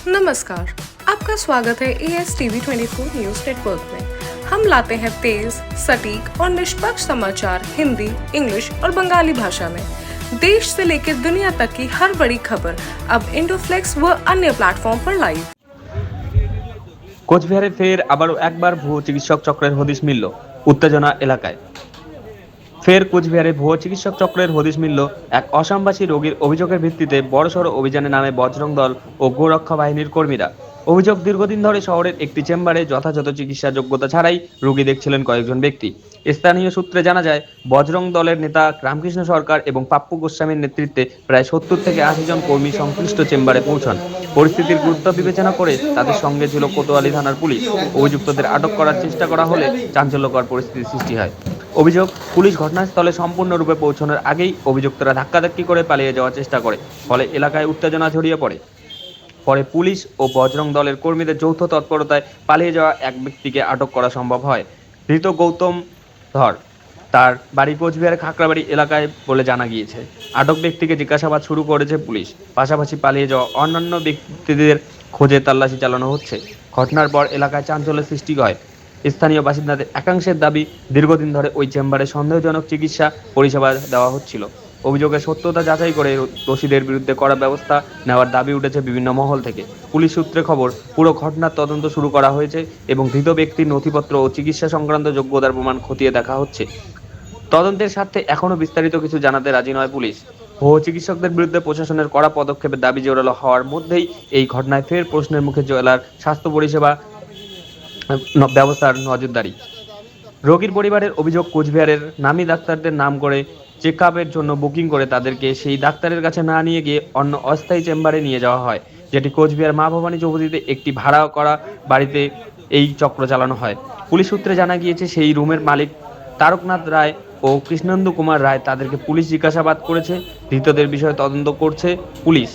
नमस्कार, आपका स्वागत है ASTV24 न्यूज नेटवर्क में। हम लाते हैं तेज, सटीक और निष्पक्ष समाचार हिंदी, इंग्लिश और बंगाली भाषा में। देश से लेकर दुनिया तक की हर बड़ी खबर अब इंडोफ्लेक्स व अन्य प्लेटफॉर्म पर लाइव। কোচবিহারে ফের আবারও একবার ভুয়ো চিকিৎসক চক্রের হদিশ মিলল উত্তেজনা এলাকায়। ফের কোচবিহারে ভুয়ো চিকিৎসক চক্রের হদিশ মিলল এক অসামবাসী রোগীর অভিযোগের ভিত্তিতে বড়সড় অভিযানে নামে বজরং দল ও গোরক্ষা বাহিনীর কর্মীরা। অভিযোগ, দীর্ঘদিন ধরে শহরের একটি চেম্বারে যথাযথ চিকিৎসা যোগ্যতা ছাড়াই রোগী দেখছিলেন কয়েকজন ব্যক্তি। স্থানীয় সূত্রে জানা যায়, বজরং দলের নেতা রামকৃষ্ণ সরকার এবং পাপ্পু গোস্বামীর নেতৃত্বে প্রায় 70 থেকে 80 জন কর্মী সংশ্লিষ্ট চেম্বারে পৌঁছান। পরিস্থিতির গুরুত্ব বিবেচনা করে তাদের সঙ্গে ছিল কোতোয়ালি থানার পুলিশ। অভিযুক্তদের আটক করার চেষ্টা করা হলে চাঞ্চল্যকর পরিস্থিতির সৃষ্টি হয়। অভিযোগ, পুলিশ ঘটনাস্থলে সম্পূর্ণরূপে পৌঁছানোর আগেই অভিযুক্তরা ধাক্কাধাক্কি করে পালিয়ে যাওয়ার চেষ্টা করে, ফলে এলাকায় উত্তেজনা ছড়িয়ে পড়ে। পরে পুলিশ ও বজরং দলের কর্মীদের যৌথ তৎপরতায় পালিয়ে যাওয়া এক ব্যক্তিকে আটক করা সম্ভব হয়। ধৃত গৌতম ধর, তার বাড়ি কোচবিহারের খাকড়াবাড়ি এলাকায় বলে জানা গিয়েছে। আটক ব্যক্তিকে জিজ্ঞাসাবাদ শুরু করেছে পুলিশ। পাশাপাশি পালিয়ে যাওয়া অন্যান্য ব্যক্তিদের খোঁজে তল্লাশি চালানো হচ্ছে। ঘটনার পর এলাকায় চাঞ্চল্যের সৃষ্টি হয়। স্থানীয় বাসিন্দাদের একাংশের দাবি, দীর্ঘদিন ধরে ওই চেম্বারে সন্দেহজনক চিকিৎসা পরিষেবা দেওয়া হচ্ছিল। অভিযোগের সত্যতা যাচাই করে দোষীদের বিরুদ্ধে কড়া ব্যবস্থা নেওয়ার দাবি উঠেছে বিভিন্ন মহল থেকে। পুলিশ সূত্রে খবর, পুরো ঘটনার তদন্ত শুরু করা হয়েছে এবং ধৃত ব্যক্তির নথিপত্র ও চিকিৎসা সংক্রান্ত যোগ্যতার প্রমাণ খতিয়ে দেখা হচ্ছে। তদন্তের স্বার্থে এখনও বিস্তারিত কিছু জানাতে রাজি নয় পুলিশ। ভুয়ো চিকিৎসকদের বিরুদ্ধে প্রশাসনের কড়া পদক্ষেপের দাবি জোরালো হওয়ার মধ্যেই এই ঘটনায় ফের প্রশ্নের মুখে জেলার স্বাস্থ্য পরিষেবা ব্যবস্থার নজরদারি। রোগীর পরিবারের অভিযোগ, কোচবিহারের নামী ডাক্তারদের নাম করে চেক আপের জন্য বুকিং করে তাদেরকে সেই ডাক্তারের কাছে না নিয়ে গিয়ে অন্য অস্থায়ী চেম্বারে নিয়ে যাওয়া হয়, যেটি কোচবিহার মা ভবানী চৌধুরীতে একটি ভাড়া করা বাড়িতে এই চক্র চালানো হয়। পুলিশ সূত্রে জানা গিয়েছে, সেই রুমের মালিক তারকনাথ রায় ও কৃষ্ণেন্দু কুমার রায়, তাদেরকে পুলিশ জিজ্ঞাসাবাদ করেছে। ধৃতদের বিষয়ে তদন্ত করছে পুলিশ।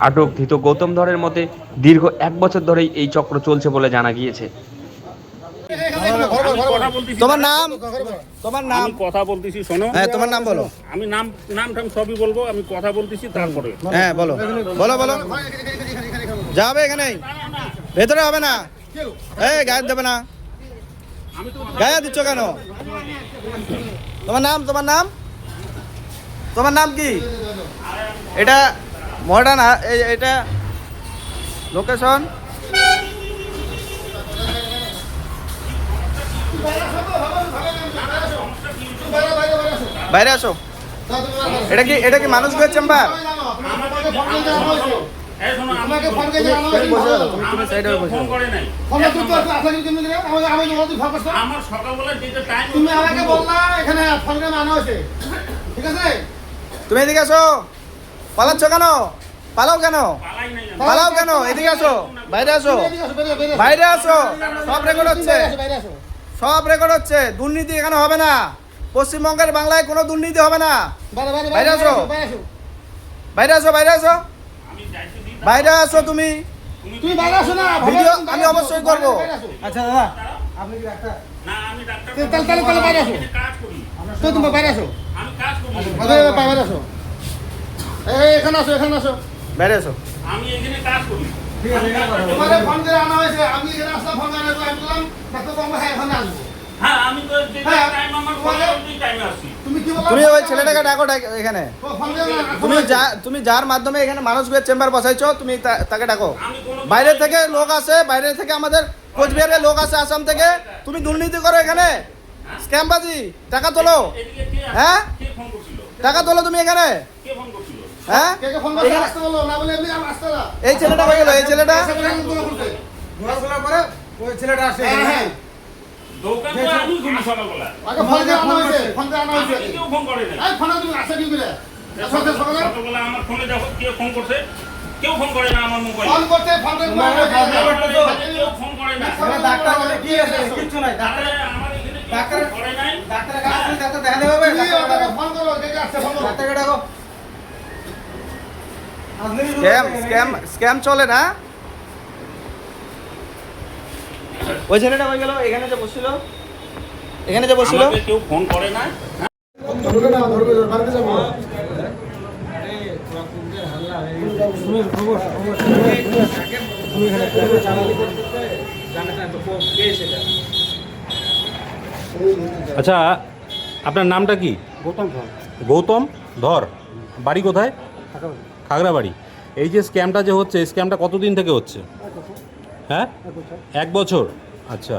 আটক ধৃত গৌতম ধরের মতে দীর্ঘ 1 বছর ধরেই এই চক্র চলছে বলে জানা গিয়েছে। তোমার নাম? তোমার নাম? আমি কথা বলতেছি, শোনো। হ্যাঁ, তোমার নাম বলো। আমি নাম সবই বলবো, আমি কথা বলতেছি তারপরে। হ্যাঁ, বলো বলো বলো। যাবে এখানে, ভেতরে হবে না। এই গায়ে দেবে না, গায়ে দিচ্ছ কেন? তোমার নাম? তোমার নাম? তোমার নাম কি? এটা মডার্ন, এটা লোকেশন। বাইরে আসো। এটা কি মানুষ গো চেম্বার? তুমি এদিকে আসো। পালাচ্ছ কেন? পালাও কেন? পালাও কেন? এদিকে আসো, বাইরে আসো, বাইরে আসো। সব রেকর্ড হচ্ছে, সব রেকর্ড হচ্ছে। দুর্নীতি এখানে হবে না। পশ্চিমবঙ্গের বাংলায় কোনো দুর্নীতি হবে না। বাইরে আসো, বাইরে আসো, বাইরে আসো, বাইরে আসো। তুমি বাইরে আসো না, ভিডিও আমি অবশ্যই করব। আচ্ছা দাদা, আপনি কি ডাক্তার? না, আমি ডাক্তার। তাহলে বাইরে আসো। কাজ করি। তো তুমি বাইরে আসো। আমি কাজ করি। বাইরে আসো। এখানে আসো, এখানে আসো, বাইরে আসো। আমি এখানে কাজ করি। তোমাদের ফোন করে আনা হয়েছে। আমি এখানে আসলাম, ফোন করে আমি বললাম ডাক্তার বাবু হ্যাঁ এখানে আসবো। হ্যাঁ, আমি তো টাইম আমার পরে ওই টাইমে আসছি। তুমি ওই ছেলেটাকে ডাকো এখানে। তুমি যার মাধ্যমে এখানে মানুষগুলোর চেম্বার বসাইছো, তুমি তাকে ডাকো। বাইরে থেকে লোক আসে, বাইরে থেকে আমাদের কোচবিহারের লোক আসে, আসাম থেকে। তুমি দুর্নীতি করো এখানে, স্ক্যামবাজি। টাকা তোলো। হ্যাঁ, টাকা তোলো তুমি এখানে। হ্যাঁ, এই ছেলেটা হয়ে গেল। এই ছেলেটা ওই ছেলেটা আসে। দোকান তো আমি ঘুরি সকালবেলা। আগে ফোন দিয়ে আনা হয়েছে, ফোন দিয়ে আনা হয়েছে। কেউ ফোন করে না। এই ফোনে তুমি আসে কি করে? সকালবেলা আমার ফোনে দেখো কেউ ফোন করছে, কেউ ফোন করে না আমার মোবাইলে। ফোন করতে ফোন করে কেউ ফোন করে না। ডাক্তার বলে কি আছে? কিচ্ছু নাই। আমার এখানে ডাক্তার করে নাই। ডাক্তারের কাছে ডাক্তার দেখাতে হবে। ডাক্তারকে ফোন করো, দেখে আসছে, ফোন করো। ডাক্তারকে ডাকো। স্ক্যাম চলে না। ওই ছেলেটা হয়ে গেল এখানে যে বসছিল, এখানে যে বসছিল। আমাকে কেউ ফোন করে না। ধরবে না, ধরবে বাড়িতে যাবো। খবর আচ্ছা, আপনার নামটা কি? গৌতম ধর। বাড়ি কোথায়? খাগড়াবাড়ি। এই যে স্ক্যামটা যে হচ্ছে, এই স্ক্যামটা কতদিন থেকে হচ্ছে? হ্যাঁ, 1 বছর। আচ্ছা,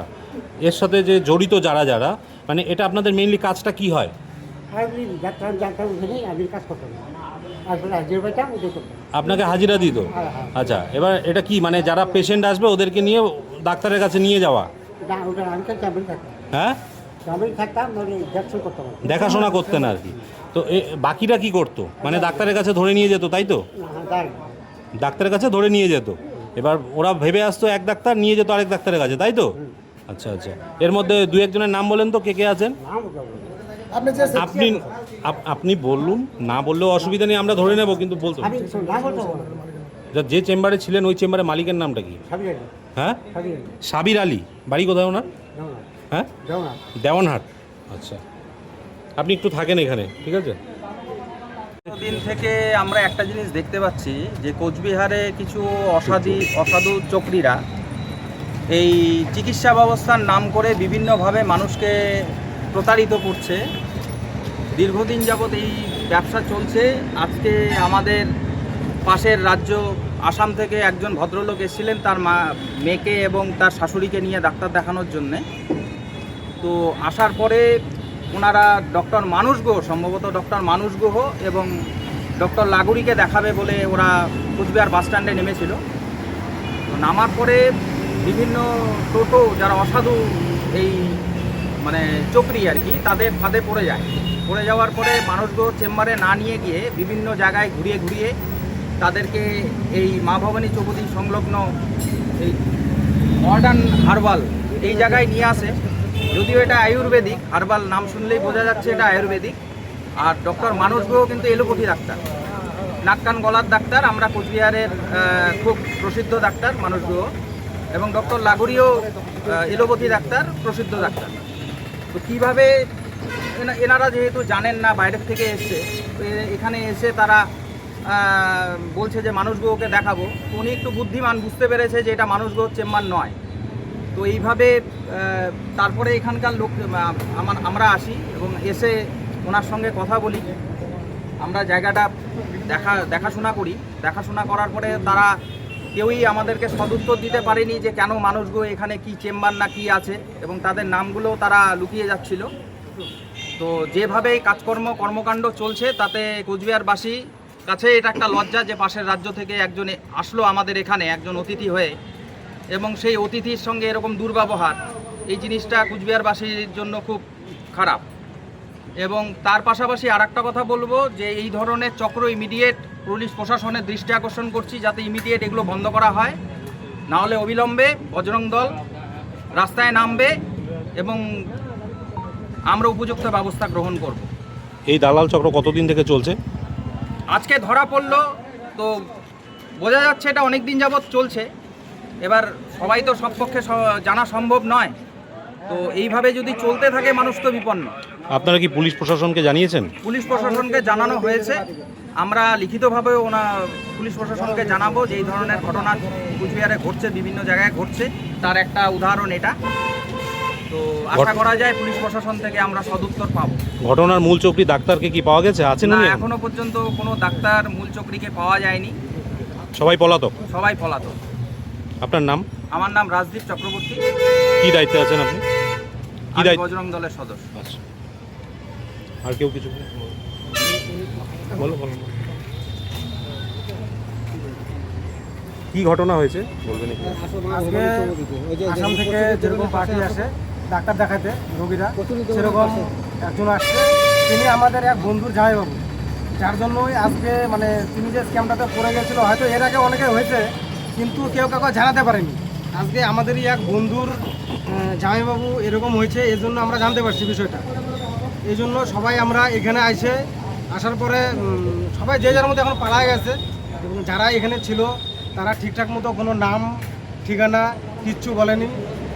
এর সাথে যে জড়িত যারা যারা, মানে এটা আপনাদের মেইনলি কাজটা কি হয়? আপনাকে হাজিরা দিত? আচ্ছা, এবার এটা কি মানে যারা পেশেন্ট আসবে ওদেরকে নিয়ে ডাক্তারের কাছে নিয়ে যাওয়া? হ্যাঁ, দেখাশোনা করতেন আর কি। তো বাকিরা কি করতো? মানে ডাক্তারের কাছে ধরে নিয়ে যেত, তাই তো? ডাক্তারের কাছে ধরে নিয়ে যেত, এবার ওরা ভেবে আসতো এক ডাক্তার, নিয়ে যেত আরেক ডাক্তারের কাছে, তাই তো? আচ্ছা আচ্ছা, এর মধ্যে 2-1 জনের নাম বলেন তো, কে কে আছেন? আপনি আপনি বলুন, না বললেও অসুবিধা নেই, আমরা ধরে নেব, কিন্তু বলতো যে চেম্বারে ছিলেন ওই চেম্বারের মালিকের নামটা কি? হ্যাঁ, সাবির আলী। বাড়ি কোথায় ওনার? হ্যাঁ, দেওয়ানহাট। আচ্ছা, আপনি একটু থাকেন এখানে, ঠিক আছে? দিন থেকে আমরা একটা জিনিস দেখতে পাচ্ছি যে কোচবিহারে কিছু অসাধু চক্রীরা এই চিকিৎসা ব্যবস্থার নাম করে বিভিন্নভাবে মানুষকে প্রতারিত করছে। দীর্ঘদিন যাবৎ এই ব্যবসা চলছে। আজকে আমাদের পাশের রাজ্য আসাম থেকে একজন ভদ্রলোক এসেছিলেন তার মেয়েকে এবং তার শাশুড়িকে নিয়ে ডাক্তার দেখানোর জন্যে। তো আসার পরে ওনারা ডক্টর মানুষ গুহ, সম্ভবত ডক্টর মানুষ গুহ এবং ডক্টর লাগুড়িকে দেখাবে বলে ওরা কোচবিহার বাস স্ট্যান্ডে নেমেছিল। তো নামার পরে বিভিন্ন টোটো যারা অসাধু এই মানে চক্রী আর কি, তাদের ফাঁদে পড়ে যাওয়ার পরে মানুষ গুহ চেম্বারে না নিয়ে গিয়ে বিভিন্ন জায়গায় ঘুরিয়ে তাদেরকে এই মা ভবানী চৌপতি সংলগ্ন এই মডার্ন হার্বাল এই জায়গায় নিয়ে আসে। যদিও এটা আয়ুর্বেদিক, হার্বাল নাম শুনলেই বোঝা যাচ্ছে এটা আয়ুর্বেদিক। আর ডক্টর মানুষ গুহ কিন্তু এলোপ্যাথি ডাক্তার, নাক কান গলার ডাক্তার। আমরা কোচবিহারের খুব প্রসিদ্ধ ডাক্তার মানুষ গুহ, এবং ডক্টর লাগুড়িও এলোপ্যাথি ডাক্তার, প্রসিদ্ধ ডাক্তার। তো কীভাবে এনারা যেহেতু জানেন না, বাইরের থেকে এসছে, এখানে এসে তারা বলছে যে মানুষ গুহকে দেখাবো। উনি একটু বুদ্ধিমান, বুঝতে পেরেছে যে এটা মানুষ গুহ চেম্বার নয়। তো এইভাবে তারপরে এখানকার লোক আমরা আসি এবং এসে ওনার সঙ্গে কথা বলি। আমরা জায়গাটা দেখাশোনা করি। দেখাশোনা করার পরে তারা কেউই আমাদেরকে সদুত্তর দিতে পারেনি যে কেন মানুষ গুহ এখানে কি চেম্বার না কি আছে, এবং তাদের নামগুলো তারা লুকিয়ে যাচ্ছিল। তো যেভাবে কর্মকাণ্ড চলছে তাতে কোচবিহারবাসী কাছে এটা একটা লজ্জা যে পাশের রাজ্য থেকে একজন আসলো আমাদের এখানে একজন অতিথি হয়ে, এবং সেই অতিথির সঙ্গে এরকম দুর্ব্যবহার, এই জিনিসটা কুচবিহারবাসীর জন্য খুব খারাপ। এবং তার পাশাপাশি আর একটা কথা বলবো যে এই ধরনের চক্র ইমিডিয়েট পুলিশ প্রশাসনের দৃষ্টি আকর্ষণ করছি যাতে ইমিডিয়েট এগুলো বন্ধ করা হয়, না হলে অবিলম্বে বজরং দল রাস্তায় নামবে এবং আমরা উপযুক্ত ব্যবস্থা গ্রহণ করব। এই দালাল চক্র কতদিন থেকে চলছে? আজকে ধরা পড়লো, তো বোঝা যাচ্ছে এটা অনেক দিন যাবৎ চলছে। এবার সবাই তো সব পক্ষে জানা সম্ভব নয়। তো এইভাবে যদি চলতে থাকে মানুষ তো বিপন্ন। আপনারা কি পুলিশ প্রশাসনকে জানিয়েছেন? পুলিশ প্রশাসনকে জানানো হয়েছে। আমরা লিখিতভাবেও পুলিশ প্রশাসনকে জানাবো যে এই ধরনের ঘটনা কুচবিহারে ঘটছে, বিভিন্ন জায়গায় ঘটছে, তার একটা উদাহরণ এটা। তো আশা করা যায় পুলিশ প্রশাসন থেকে আমরা সদুত্তর পাবো। ঘটনার মূল চক্রী ডাক্তারকে কি পাওয়া গেছে? আছেন না, উনি? এখনো পর্যন্ত কোনো ডাক্তার মূল চক্রীকে পাওয়া যায়নি। সবাই পলাতক? সবাই পলাতক। আপনার নাম? আমার নাম রাজদীপ চক্রবর্তী। কি দায়িত্বে আছেন আপনি? কি দায়িত্ব? বজরং দলের সদস্য। আচ্ছা, আর কেউ কিছু বলো। কি ঘটনা হয়েছে বলবেন? আজকে আসাম থেকে যেরকম পার্টি আসে ডাক্তার দেখাতে রোগীরা, সেরকম একজন আসছে। তিনি আমাদের এক বন্ধুর জামাইবাবু, যার জন্যই আজকে মানে তিনি যে স্ক্যামটাতে পড়ে গেছিলো, হয়তো এর আগে অনেকে হয়েছে কিন্তু কেউ কাউকে জানাতে পারেনি। আজকে আমাদেরই এক বন্ধুর জামাইবাবু এরকম হয়েছে, এর জন্য আমরা জানতে পারছি বিষয়টা। এই জন্য সবাই আমরা এখানে আসার পরে সবাই যে যার মধ্যে এখন পালায় গেছে, এবং যারা এখানে ছিল তারা ঠিকঠাক মতো কোনো নাম ঠিকানা কিচ্ছু বলেনি।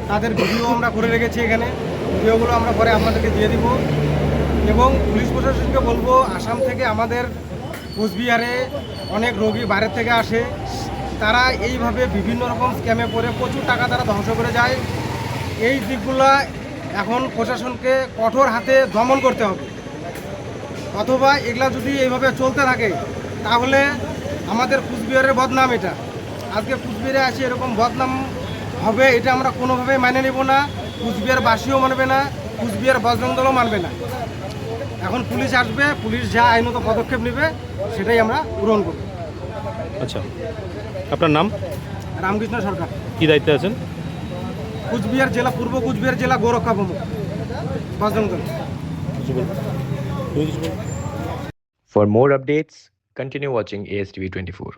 তাদের ভিডিও আমরা করে রেখেছি এখানে, ভিডিওগুলো আমরা পরে আপনাদেরকে দিয়ে দিব। এবং পুলিশ প্রশাসনকে বলবো, আসাম থেকে আমাদের কোচবিহারে অনেক রোগী বাইরের থেকে আসে, তারা এইভাবে বিভিন্ন রকম স্ক্যামে পড়ে প্রচুর টাকা তারা ধ্বংস করে যায়। এই দিকগুলো এখন প্রশাসনকে কঠোর হাতে দমন করতে হবে, অথবা এগুলা যদি এইভাবে চলতে থাকে তাহলে আমাদের কুচবিহারের বদনাম এটা। আজকে কুচবিহারে আসে এরকম বদনাম হবে, এটা আমরা কোনোভাবেই মানে নেব না। কুচবিহারবাসীও মানবে না, কুচবিহার বজরং দলও মানবে না। এখন পুলিশ আসবে, পুলিশ যা আইনত পদক্ষেপ নেবে সেটাই আমরা গ্রহণ করব। আচ্ছা, আপনার নাম? রামকৃষ্ণ সরকার, কি দায়িত্বে আছেন? কুচবিহার জেলা, পূর্ব কুচবিহার জেলা গোরক্ষা প্রমুখ, বজরং দল। কিছু বলবেন? তুমি কিছু বলবে? For more updates, continue watching ASTV 24.